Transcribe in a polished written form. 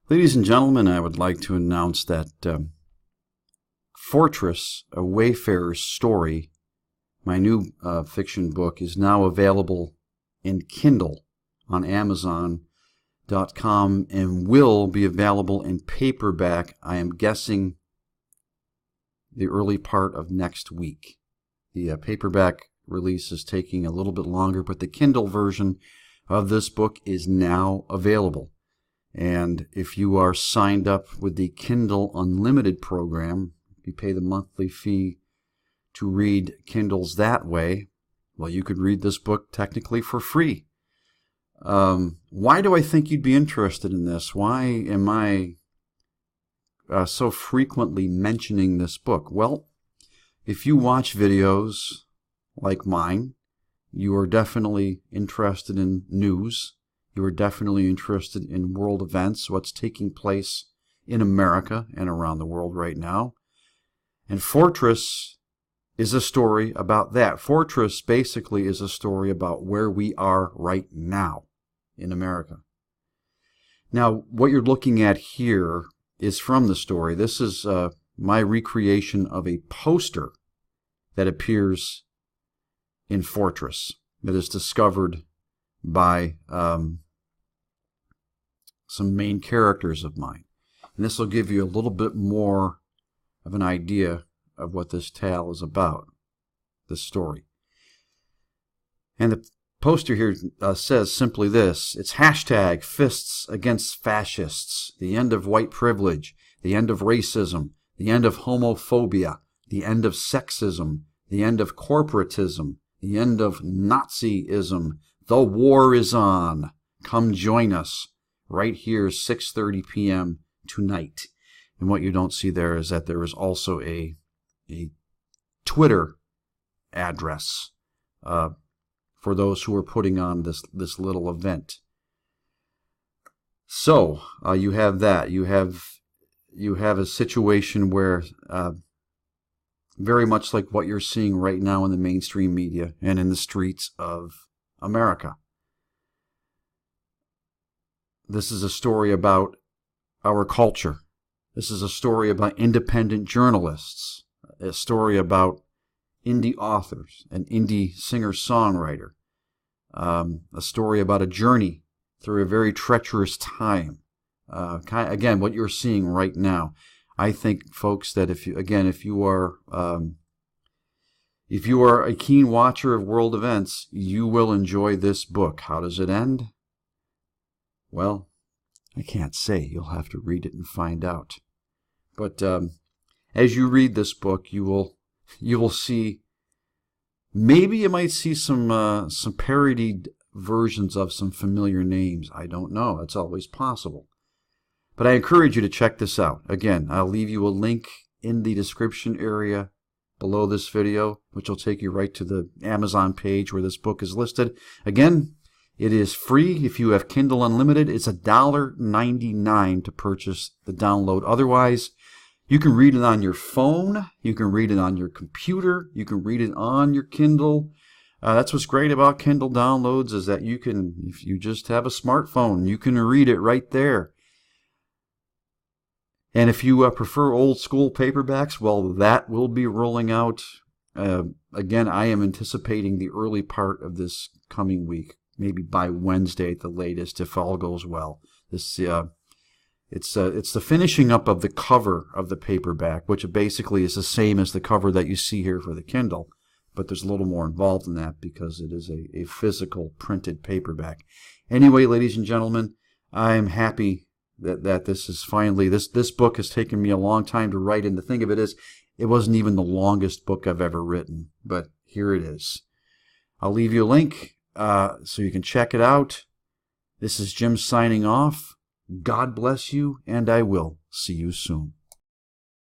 Ladies and gentlemen, I would like to announce that Fortress, A Wayfarer's Story, my new fiction book, is now available in Kindle on Amazon.com and will be available in paperback, I am guessing, the early part of next week. The paperback release is taking a little bit longer, but the Kindle version of this book is now available. And if you are signed up with the Kindle Unlimited program, you pay the monthly fee to read Kindles that way, well, you could read this book technically for free. Why do I think you'd be interested in this? Why am I so frequently mentioning this book? Well, if you watch videos like mine, you are definitely interested in news. You are definitely interested in world events, what's taking place in America and around the world right now. And Fortress is a story about that. Fortress basically is a story about where we are right now in America. Now, what you're looking at here is from the story. This is my recreation of a poster that appears in Fortress that is discovered by some main characters of mine. And this will give you a little bit more of an idea of what this tale is about, this story. And the poster here says simply this: it's hashtag fists against fascists, the end of white privilege, the end of racism, the end of homophobia, the end of sexism, the end of corporatism, the end of Nazism. The war is on. Come join us right here, 6:30 p.m. tonight. And what you don't see there is that there is also a Twitter address for those who are putting on this little event. So you have that. You have a situation where very much like what you're seeing right now in the mainstream media and in the streets of America. This is a story about our culture. This is a story about independent journalists, a story about indie authors, an indie singer-songwriter, a story about a journey through a very treacherous time. Again, what you're seeing right now. I think, folks, that if you are a keen watcher of world events, you will enjoy this book. How does it end? Well, I can't say. You'll have to read it and find out. But as you read this book, you will see. Maybe you might see some parodied versions of some familiar names. I don't know. It's always possible. But I encourage you to check this out. Again, I'll leave you a link in the description area below this video, which will take you right to the Amazon page where this book is listed. Again, it is free if you have Kindle Unlimited. It's $1.99 to purchase the download. Otherwise, you can read it on your phone. You can read it on your computer. You can read it on your Kindle. That's what's great about Kindle downloads, is that you can, if you just have a smartphone, you can read it right there. And if you prefer old school paperbacks, well, that will be rolling out. Again, I am anticipating the early part of this coming week, maybe by Wednesday at the latest, if all goes well. It's the finishing up of the cover of the paperback, which basically is the same as the cover that you see here for the Kindle, but there's a little more involved in that because it is a physical printed paperback. Anyway, ladies and gentlemen, I am happy that this is finally, this book has taken me a long time to write, and the thing of it is, it wasn't even the longest book I've ever written, but here it is. I'll leave you a link so you can check it out. This is Jim signing off. God bless you, and I will see you soon.